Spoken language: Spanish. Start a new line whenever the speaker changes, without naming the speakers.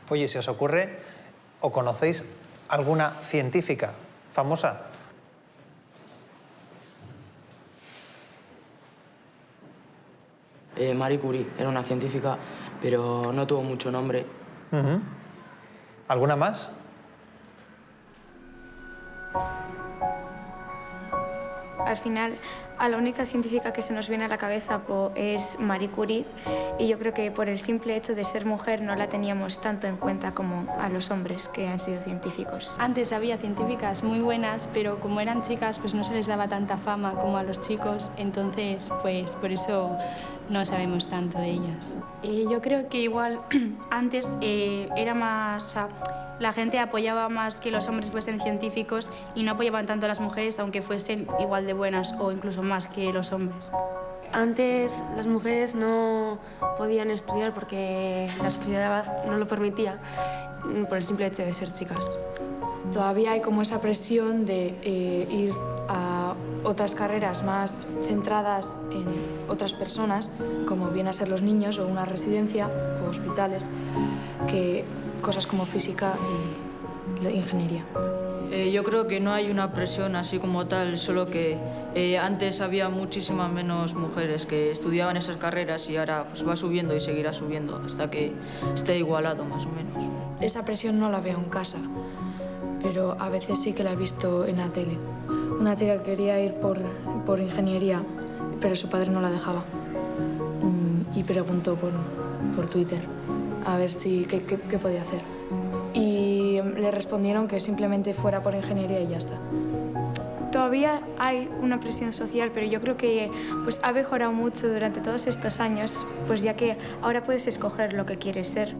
Oye, ¿se os ocurre o conocéis alguna científica famosa?
Marie Curie era una científica, pero no tuvo mucho nombre.
¿Alguna más?
Al final, a la única científica que se nos viene a la cabeza es Marie Curie, y yo creo que por el simple hecho de ser mujer no la teníamos tanto en cuenta como a los hombres que han sido científicos.
Antes había científicas muy buenas, pero como eran chicas pues no se les daba tanta fama como a los chicos, entonces pues por eso no sabemos tanto de ellas.
Yo creo que igual antes era más... la gente apoyaba más que los hombres fuesen científicos y no apoyaban tanto a las mujeres, aunque fuesen igual de buenas o incluso más que los hombres.
Antes las mujeres no podían estudiar porque la sociedad no lo permitía, por el simple hecho de ser chicas.
Todavía hay como esa presión de ir a otras carreras más centradas en otras personas, como vienen a ser los niños o una residencia o hospitales, que cosas como física y ingeniería.
Yo creo que no hay una presión así como tal, solo que antes había muchísimas menos mujeres que estudiaban esas carreras y ahora pues, va subiendo y seguirá subiendo hasta que esté igualado más o menos.
Esa presión no la veo en casa, pero a veces sí que la he visto en la tele. Una chica quería ir por ingeniería, pero su padre no la dejaba. Y preguntó por Twitter a ver qué podía hacer. Y le respondieron que simplemente fuera por ingeniería y ya está.
Todavía hay una presión social, pero yo creo que pues, ha mejorado mucho durante todos estos años, pues ya que ahora puedes escoger lo que quieres ser.